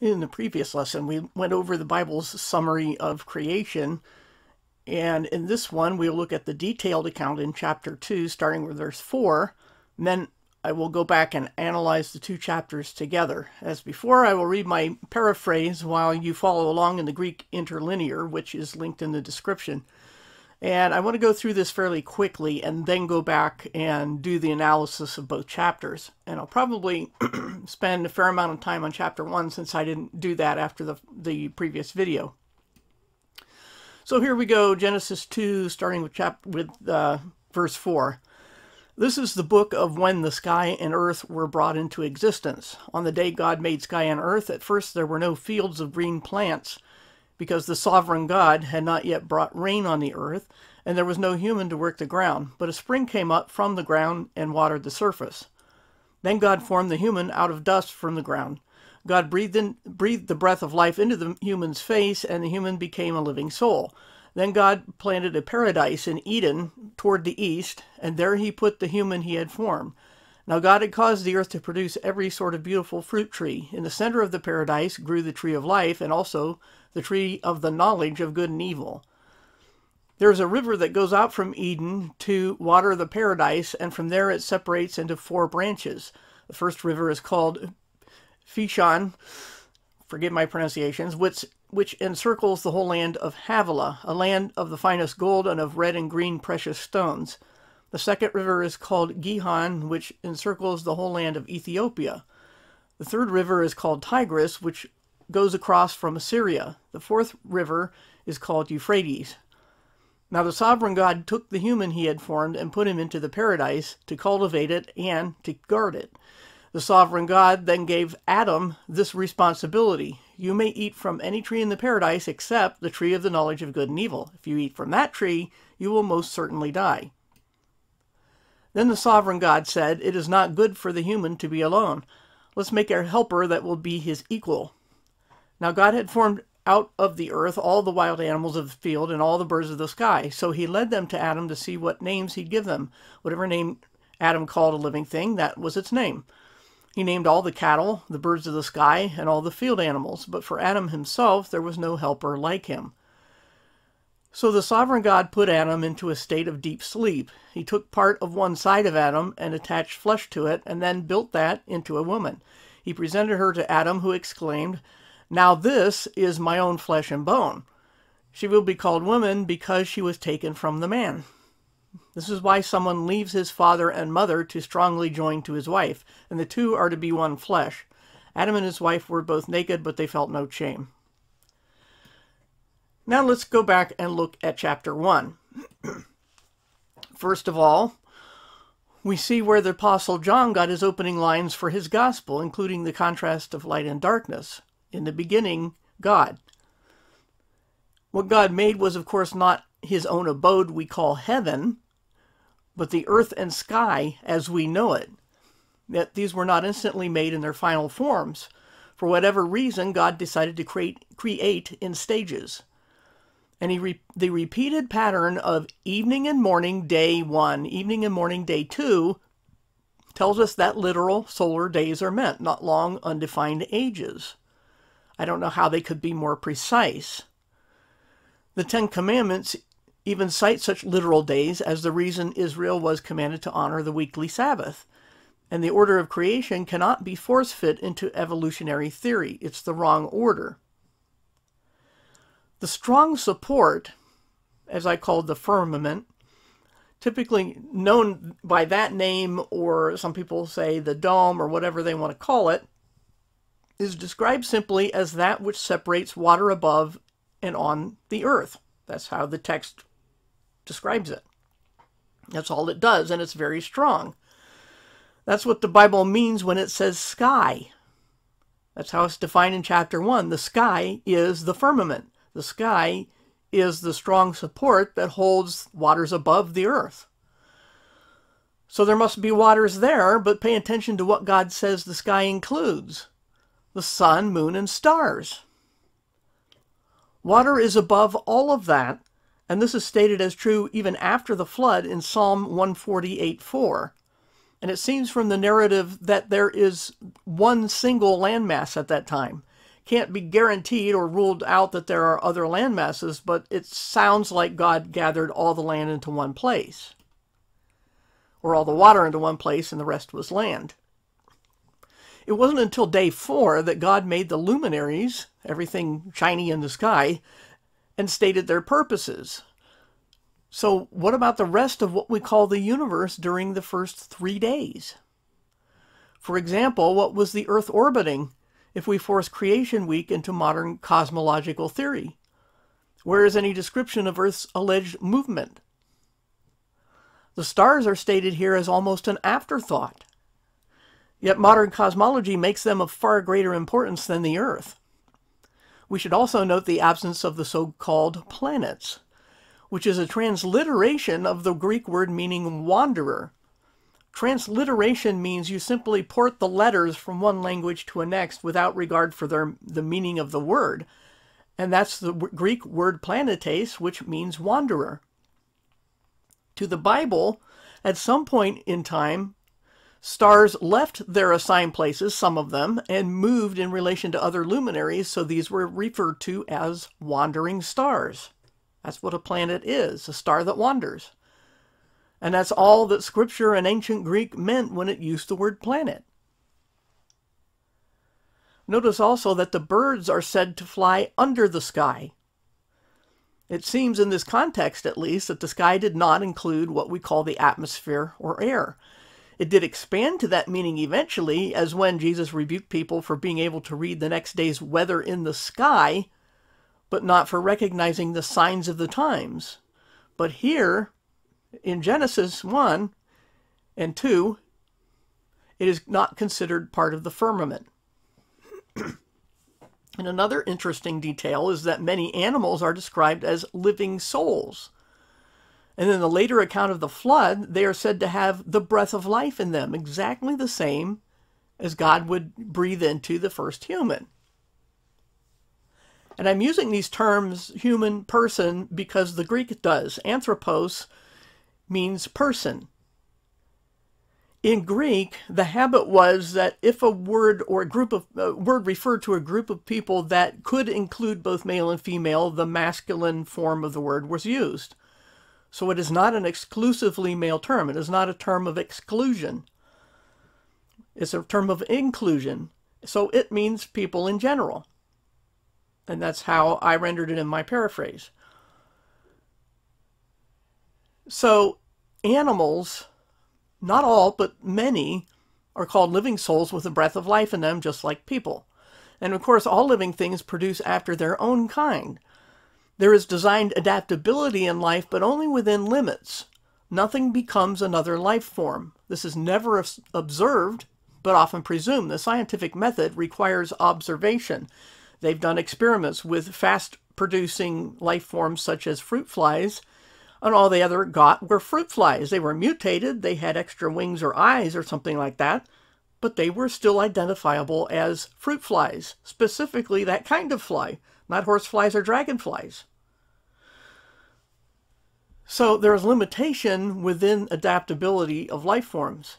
In the previous lesson, we went over the Bible's summary of creation, and in this one, we'll look at the detailed account in chapter 2, starting with verse 4, and then I will go back and analyze the two chapters together. As before, I will read my paraphrase while you follow along in the Greek interlinear, which is linked in the description. And I want to go through this fairly quickly and then go back and do the analysis of both chapters. And I'll probably spend a fair amount of time on chapter 1 since I didn't do that after the previous video. So here we go, Genesis 2, starting with verse 4. This is the book of when the sky and earth were brought into existence. On the day God made sky and earth, at first there were no fields of green plants, because the sovereign God had not yet brought rain on the earth, and there was no human to work the ground. But a spring came up from the ground and watered the surface. Then God formed the human out of dust from the ground. God breathed the breath of life into the human's face, and the human became a living soul. Then God planted a paradise in Eden toward the east, and there he put the human he had formed. Now God had caused the earth to produce every sort of beautiful fruit tree. In the center of the paradise grew the tree of life, and also the tree of the knowledge of good and evil. There is a river that goes out from Eden to water the paradise, and from there it separates into 4 branches. The first river is called Fishon, forgive my pronunciations, which encircles the whole land of Havilah, a land of the finest gold and of red and green precious stones. The second river is called Gihon, which encircles the whole land of Ethiopia. The third river is called Tigris, which goes across from Assyria. The fourth river is called Euphrates. Now the sovereign God took the human he had formed and put him into the paradise to cultivate it and to guard it. The sovereign God then gave Adam this responsibility. You may eat from any tree in the paradise except the tree of the knowledge of good and evil. If you eat from that tree, you will most certainly die. Then the sovereign God said, "It is not good for the human to be alone. Let's make a helper that will be his equal." Now God had formed out of the earth all the wild animals of the field and all the birds of the sky. So he led them to Adam to see what names he'd give them. Whatever name Adam called a living thing, that was its name. He named all the cattle, the birds of the sky, and all the field animals. But for Adam himself, there was no helper like him. So the sovereign God put Adam into a state of deep sleep. He took part of one side of Adam and attached flesh to it, and then built that into a woman. He presented her to Adam, who exclaimed, "Now this is my own flesh and bone. She will be called woman because she was taken from the man." This is why someone leaves his father and mother to strongly join to his wife, and the two are to be one flesh. Adam and his wife were both naked, but they felt no shame. Now let's go back and look at chapter 1. First of all, we see where the Apostle John got his opening lines for his gospel, including the contrast of light and darkness. In the beginning, God. What God made was, of course, not his own abode we call heaven, but the earth and sky as we know it. Yet these were not instantly made in their final forms. For whatever reason, God decided to create in stages. And the repeated pattern of evening and morning, day 1, evening and morning, day 2, tells us that literal solar days are meant, not long, undefined ages. I don't know how they could be more precise. The 10 Commandments even cite such literal days as the reason Israel was commanded to honor the weekly Sabbath. And the order of creation cannot be force-fit into evolutionary theory. It's the wrong order. The strong support, as I called the firmament, typically known by that name, or some people say the dome, or whatever they want to call it, is described simply as that which separates water above and on the earth. That's how the text describes it. That's all it does, and it's very strong. That's what the Bible means when it says sky. That's how it's defined in chapter 1. The sky is the firmament. The sky is the strong support that holds waters above the earth. So there must be waters there, but pay attention to what God says the sky includes. The sun, moon, and stars. Water is above all of that, and this is stated as true even after the flood in Psalm 148:4. And it seems from the narrative that there is one single landmass at that time. Can't be guaranteed or ruled out that there are other land masses, but it sounds like God gathered all the land into one place, or all the water into one place and the rest was land. It wasn't until day 4 that God made the luminaries, everything shiny in the sky, and stated their purposes. So what about the rest of what we call the universe during the first 3 days? For example, what was the Earth orbiting if we force creation week into modern cosmological theory? Where is any description of Earth's alleged movement? The stars are stated here as almost an afterthought. Yet modern cosmology makes them of far greater importance than the Earth. We should also note the absence of the so-called planets, which is a transliteration of the Greek word meaning wanderer. Transliteration means you simply port the letters from one language to a next without regard for the meaning of the word. And that's the Greek word planetes, which means wanderer. To the Bible, at some point in time, stars left their assigned places, some of them, and moved in relation to other luminaries, so these were referred to as wandering stars. That's what a planet is, a star that wanders. And that's all that Scripture in ancient Greek meant when it used the word planet. Notice also that the birds are said to fly under the sky. It seems in this context, at least, that the sky did not include what we call the atmosphere or air. It did expand to that meaning eventually, as when Jesus rebuked people for being able to read the next day's weather in the sky, but not for recognizing the signs of the times. But here, in Genesis 1 and 2, it is not considered part of the firmament. And another interesting detail is that many animals are described as living souls. And in the later account of the flood, they are said to have the breath of life in them, exactly the same as God would breathe into the first human. And I'm using these terms, human, person, because the Greek does. Anthropos means person. In Greek, the habit was that if a word or a word referred to a group of people that could include both male and female, the masculine form of the word was used. So it is not an exclusively male term. It is not a term of exclusion. It's a term of inclusion. So it means people in general. And that's how I rendered it in my paraphrase. So animals, not all, but many, are called living souls with a breath of life in them, just like people. And of course, all living things produce after their own kind. There is designed adaptability in life, but only within limits. Nothing becomes another life form. This is never observed, but often presumed. The scientific method requires observation. They've done experiments with fast-producing life forms such as fruit flies, and all they ever got were fruit flies. They were mutated, they had extra wings or eyes or something like that, but they were still identifiable as fruit flies, specifically that kind of fly, not horse flies or dragonflies. So there's limitation within adaptability of life forms.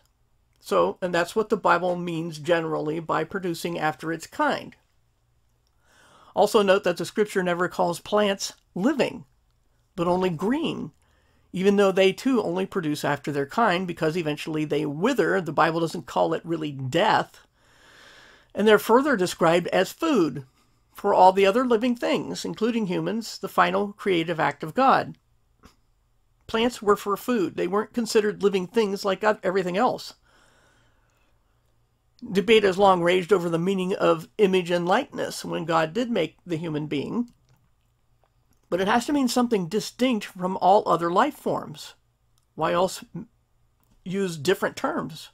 And that's what the Bible means generally by producing after its kind. Also note that the Scripture never calls plants living, but only green, even though they too only produce after their kind, because eventually they wither. The Bible doesn't call it really death. And they're further described as food for all the other living things, including humans, the final creative act of God. Plants were for food. They weren't considered living things like everything else. Debate has long raged over the meaning of image and likeness when God did make the human being. But it has to mean something distinct from all other life forms. Why else use different terms?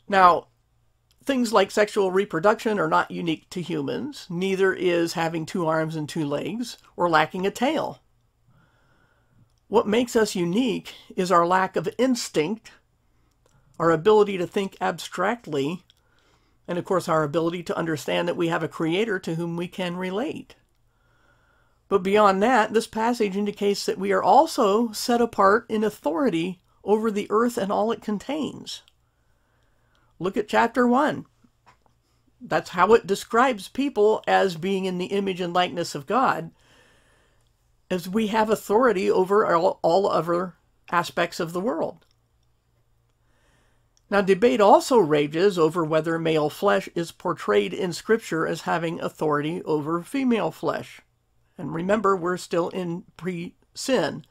Now, things like sexual reproduction are not unique to humans. Neither is having 2 arms and 2 legs or lacking a tail. What makes us unique is our lack of instinct, our ability to think abstractly, and of course our ability to understand that we have a creator to whom we can relate. But beyond that, this passage indicates that we are also set apart in authority over the earth and all it contains. Look at chapter 1. That's how it describes people as being in the image and likeness of God, as we have authority over all other aspects of the world. Now, debate also rages over whether male flesh is portrayed in Scripture as having authority over female flesh. And remember, we're still in pre-sin.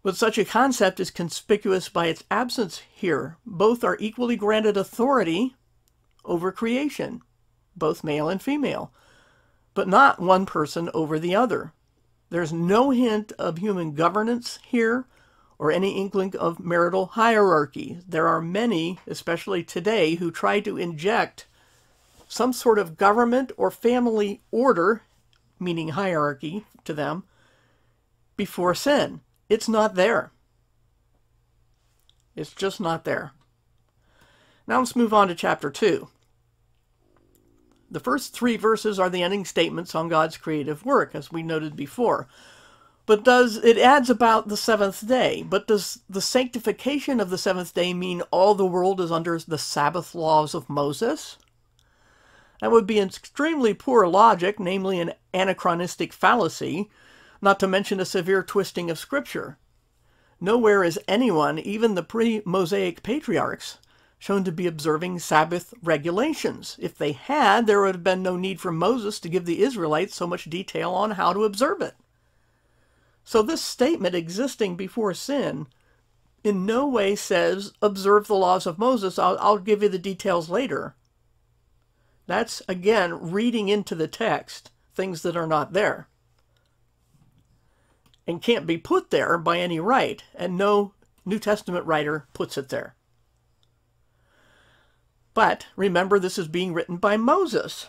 But such a concept is conspicuous by its absence here. Both are equally granted authority over creation, both male and female, but not one person over the other. There's no hint of human governance here or any inkling of marital hierarchy. There are many, especially today, who try to inject some sort of government or family order, meaning hierarchy to them, before sin. It's not there. It's just not there. Now let's move on to chapter 2. The first 3 verses are the ending statements on God's creative work, as we noted before. But it adds about the 7th day. But does the sanctification of the 7th day mean all the world is under the Sabbath laws of Moses? That would be an extremely poor logic, namely an anachronistic fallacy, not to mention a severe twisting of Scripture. Nowhere is anyone, even the pre-Mosaic patriarchs, shown to be observing Sabbath regulations. If they had, there would have been no need for Moses to give the Israelites so much detail on how to observe it. So this statement existing before sin in no way says, observe the laws of Moses. I'll give you the details later. That's, again, reading into the text things that are not there and can't be put there by any right, and no New Testament writer puts it there. But remember, this is being written by Moses.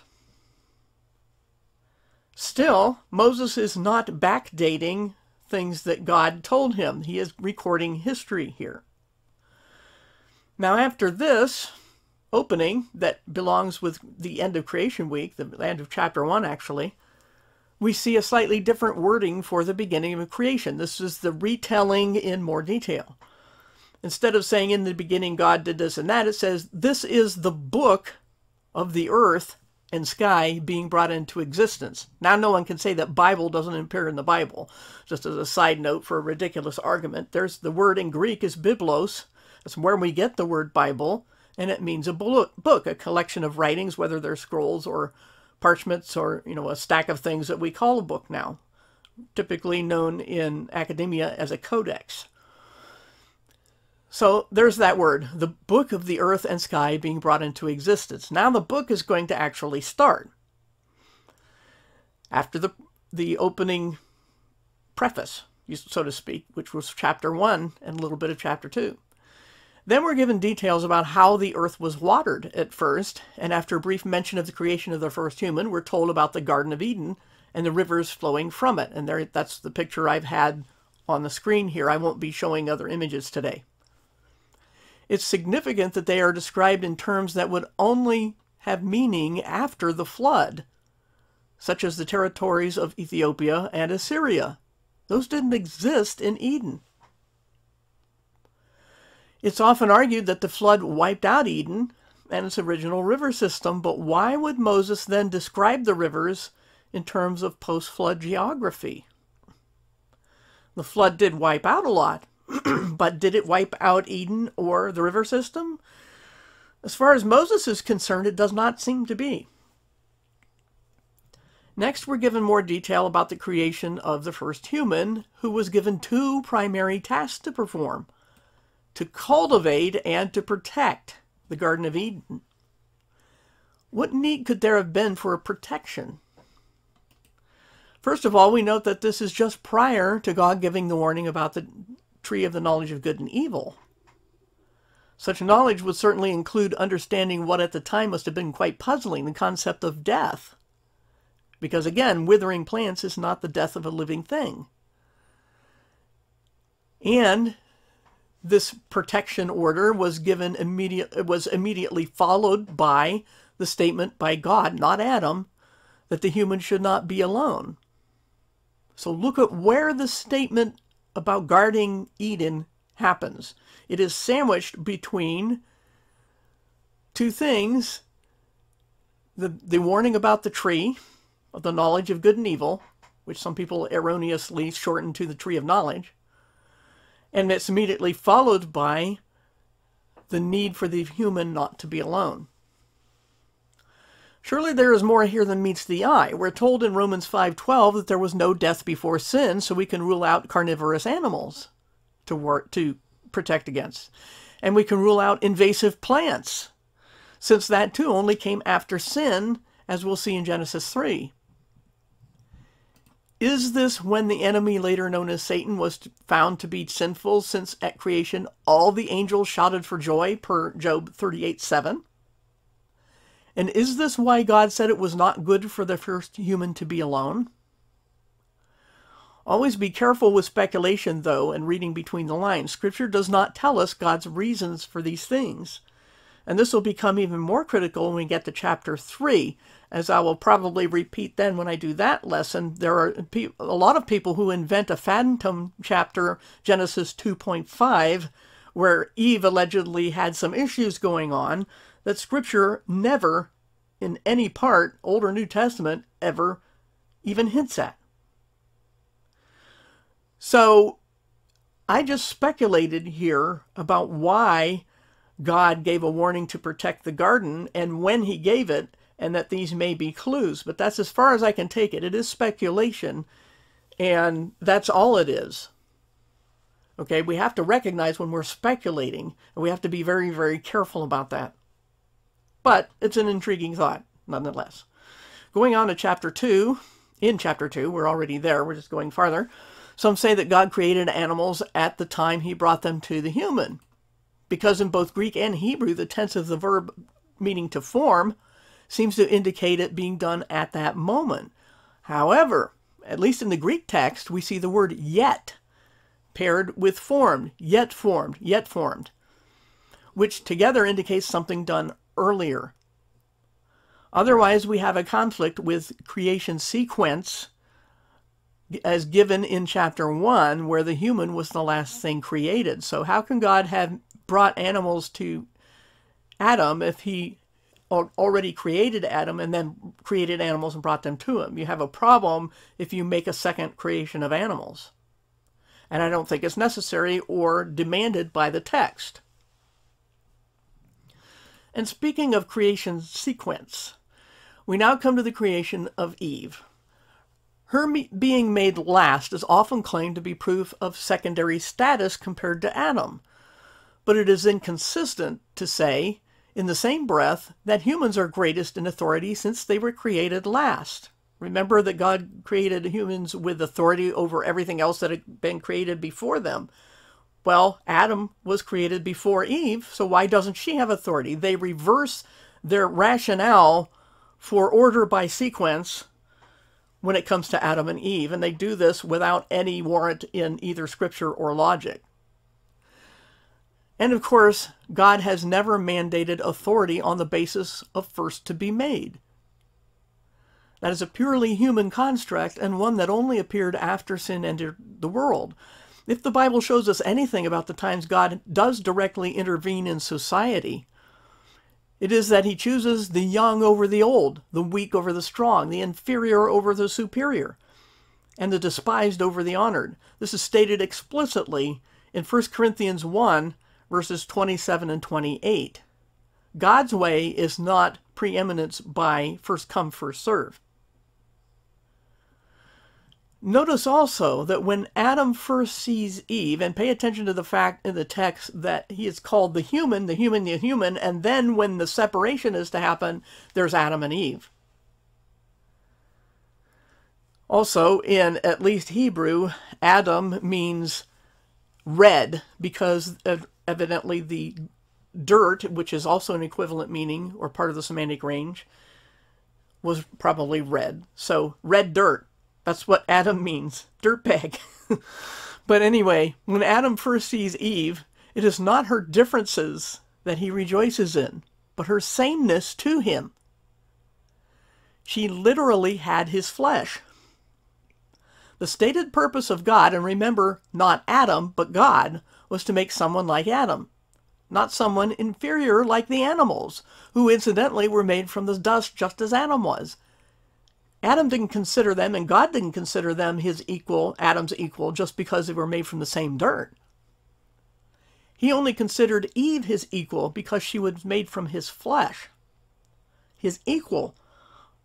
Still, Moses is not backdating things that God told him. He is recording history here. Now, after this opening that belongs with the end of creation week, the end of chapter 1 actually, we see a slightly different wording for the beginning of creation. This is the retelling in more detail. Instead of saying in the beginning God did this and that, it says this is the book of the earth and sky being brought into existence. Now no one can say that Bible doesn't appear in the Bible. Just as a side note for a ridiculous argument, there's the word in Greek is biblos. That's where we get the word Bible, and it means a book, a collection of writings, whether they're scrolls or parchments or, a stack of things that we call a book now, typically known in academia as a codex. So there's that word, the book of the earth and sky being brought into existence. Now the book is going to actually start. After the opening preface, so to speak, which was chapter 1 and a little bit of chapter 2. Then we're given details about how the earth was watered at first, and after a brief mention of the creation of the first human, we're told about the Garden of Eden and the rivers flowing from it. And that's the picture I've had on the screen here. I won't be showing other images today. It's significant that they are described in terms that would only have meaning after the flood, such as the territories of Ethiopia and Assyria. Those didn't exist in Eden. It's often argued that the flood wiped out Eden and its original river system, but why would Moses then describe the rivers in terms of post-flood geography? The flood did wipe out a lot, but did it wipe out Eden or the river system? As far as Moses is concerned, it does not seem to be. Next, we're given more detail about the creation of the first human, who was given 2 primary tasks to perform: to cultivate and to protect the Garden of Eden. What need could there have been for a protection? First of all, we note that this is just prior to God giving the warning about the tree of the knowledge of good and evil. Such knowledge would certainly include understanding what at the time must have been quite puzzling, the concept of death. Because again, withering plants is not the death of a living thing. And this protection order was immediately followed by the statement by God, not Adam, that the human should not be alone. So look at where the statement about guarding Eden happens. It is sandwiched between 2 things The warning about the tree of the knowledge of good and evil, which some people erroneously shorten to the tree of knowledge, and it's immediately followed by the need for the human not to be alone. Surely there is more here than meets the eye. We're told in Romans 5:12 that there was no death before sin, so we can rule out carnivorous animals to protect against. And we can rule out invasive plants, since that too only came after sin, as we'll see in Genesis 3. Is this when the enemy, later known as Satan, was found to be sinful, since at creation all the angels shouted for joy, per Job 38:7? And is this why God said it was not good for the first human to be alone? Always be careful with speculation, though, and reading between the lines. Scripture does not tell us God's reasons for these things. And this will become even more critical when we get to chapter 3, as I will probably repeat then when I do that lesson. There are a lot of people who invent a phantom chapter, Genesis 2.5, where Eve allegedly had some issues going on that Scripture never, in any part, Old or New Testament, ever even hints at. So I just speculated here about why God gave a warning to protect the garden and when he gave it, and that these may be clues. But that's as far as I can take it. It is speculation, and that's all it is. Okay, we have to recognize when we're speculating, and we have to be very, very careful about that. But it's an intriguing thought, nonetheless. Going on to chapter 2, in chapter 2, we're already there, we're just going farther. Some say that God created animals at the time he brought them to the human, because in both Greek and Hebrew, the tense of the verb meaning to form seems to indicate it being done at that moment. However, at least in the Greek text, we see the word yet paired with formed, yet formed, yet formed, which together indicates something done earlier. Otherwise, we have a conflict with creation sequence as given in chapter 1, where the human was the last thing created. So how can God have brought animals to Adam if he already created Adam and then created animals and brought them to him? You have a problem if you make a second creation of animals. And I don't think it's necessary or demanded by the text. And speaking of creation sequence, we now come to the creation of Eve. Her being made last is often claimed to be proof of secondary status compared to Adam. But it is inconsistent to say, in the same breath, that humans are greatest in authority since they were created last. Remember that God created humans with authority over everything else that had been created before them. Well, Adam was created before Eve, so why doesn't she have authority? They reverse their rationale for order by sequence when it comes to Adam and Eve, and they do this without any warrant in either scripture or logic. And of course, God has never mandated authority on the basis of first to be made. That is a purely human construct, and one that only appeared after sin entered the world. If the Bible shows us anything about the times God does directly intervene in society, it is that he chooses the young over the old, the weak over the strong, the inferior over the superior, and the despised over the honored. This is stated explicitly in 1 Corinthians 1, verses 27 and 28. God's way is not preeminence by first come, first serve. Notice also that when Adam first sees Eve, and pay attention to the fact in the text that he is called the human, the human, the human, and then when the separation is to happen, there's Adam and Eve. Also, in at least Hebrew, Adam means red, because evidently the dirt, which is also an equivalent meaning or part of the semantic range, was probably red. So red dirt. That's what Adam means, dirtbag. But anyway, when Adam first sees Eve, it is not her differences that he rejoices in, but her sameness to him. She literally had his flesh. The stated purpose of God, and remember, not Adam, but God, was to make someone like Adam. not someone inferior like the animals, who incidentally were made from the dust just as Adam was. Adam didn't consider them, and God didn't consider them his equal, Adam's equal, just because they were made from the same dirt. He only considered Eve his equal because she was made from his flesh. His equal,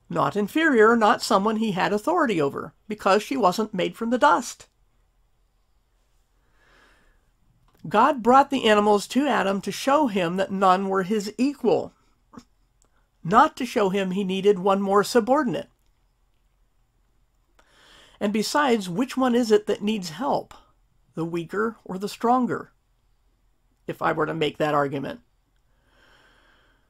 not inferior, not someone he had authority over, because she wasn't made from the dust. God brought the animals to Adam to show him that none were his equal, not to show him he needed one more subordinate. And besides, which one is it that needs help, the weaker or the stronger, if I were to make that argument?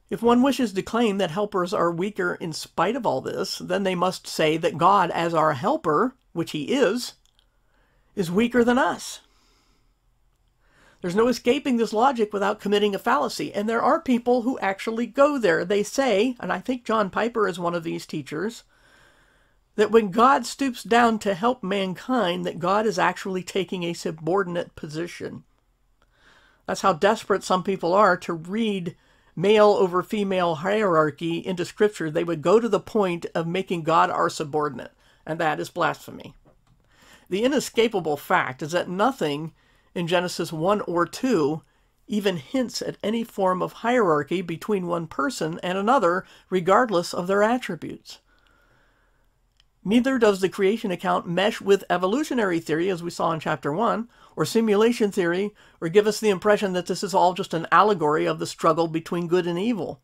If one wishes to claim that helpers are weaker in spite of all this, then they must say that God, as our helper, which he is weaker than us. There's no escaping this logic without committing a fallacy, and there are people who actually go there. They say, and I think John Piper is one of these teachers, that when God stoops down to help mankind, that God is actually taking a subordinate position. That's how desperate some people are to read male over female hierarchy into Scripture. They would go to the point of making God our subordinate, and that is blasphemy. The inescapable fact is that nothing in Genesis 1 or 2 even hints at any form of hierarchy between one person and another, regardless of their attributes. Neither does the creation account mesh with evolutionary theory, as we saw in chapter 1, or simulation theory, or give us the impression that this is all just an allegory of the struggle between good and evil.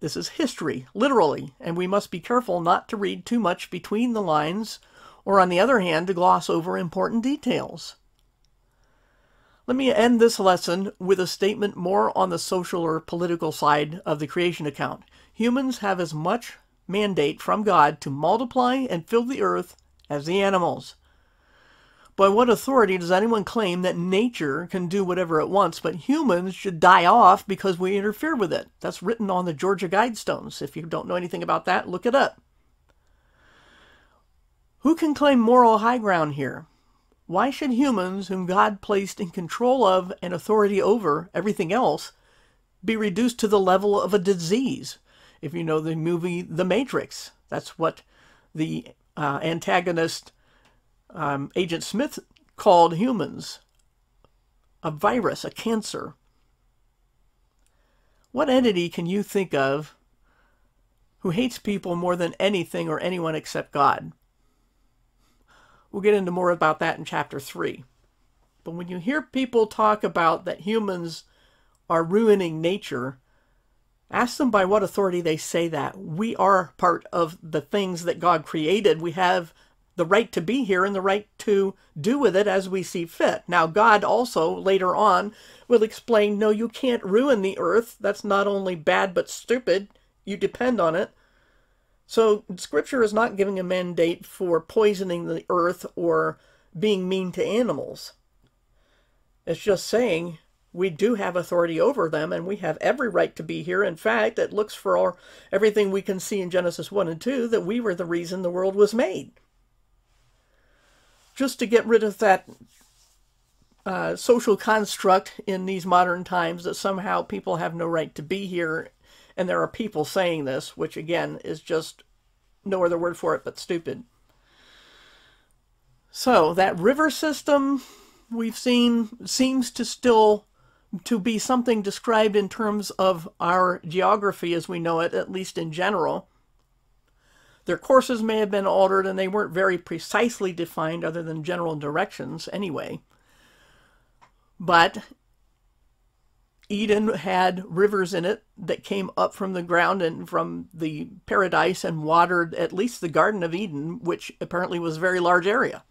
This is history, literally, and we must be careful not to read too much between the lines, or on the other hand, to gloss over important details. Let me end this lesson with a statement more on the social or political side of the creation account. Humans have as much mandate from God to multiply and fill the earth as the animals. By what authority does anyone claim that nature can do whatever it wants, but humans should die off because we interfere with it? That's written on the Georgia Guidestones. If you don't know anything about that, look it up. Who can claim moral high ground here? Why should humans, whom God placed in control of and authority over everything else, be reduced to the level of a disease? If you know the movie The Matrix, that's what the antagonist, Agent Smith, called humans. A virus, a cancer. What entity can you think of who hates people more than anything or anyone except God? We'll get into more about that in chapter 3. But when you hear people talk about that humans are ruining nature, ask them by what authority they say that. We are part of the things that God created. We have the right to be here and the right to do with it as we see fit. Now, God also, later on, will explain, no, you can't ruin the earth. That's not only bad but stupid. You depend on it. So, Scripture is not giving a mandate for poisoning the earth or being mean to animals. It's just saying we do have authority over them, and we have every right to be here. In fact, it looks for everything we can see in Genesis 1 and 2 that we were the reason the world was made. Just to get rid of that social construct in these modern times that somehow people have no right to be here, and there are people saying this, which again is just no other word for it but stupid. So that river system we've seen seems to still to be something described in terms of our geography as we know it, at least in general. Their courses may have been altered, and they weren't very precisely defined other than general directions anyway. But Eden had rivers in it that came up from the ground and from the paradise and watered at least the Garden of Eden, which apparently was a very large area.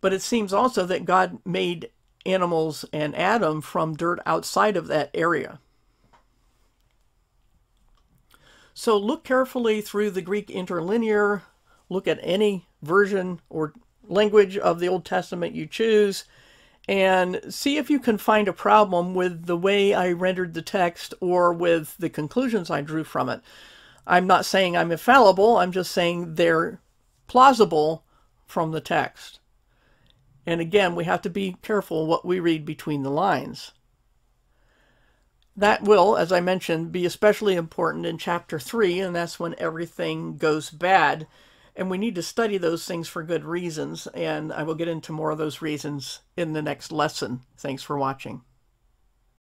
But it seems also that God made animals and Adam from dirt outside of that area. So look carefully through the Greek interlinear, look at any version or language of the Old Testament you choose, and see if you can find a problem with the way I rendered the text or with the conclusions I drew from it. I'm not saying I'm infallible, I'm just saying they're plausible from the text. And again, we have to be careful what we read between the lines. That will, as I mentioned, be especially important in chapter 3, and that's when everything goes bad. And we need to study those things for good reasons, and I will get into more of those reasons in the next lesson. Thanks for watching.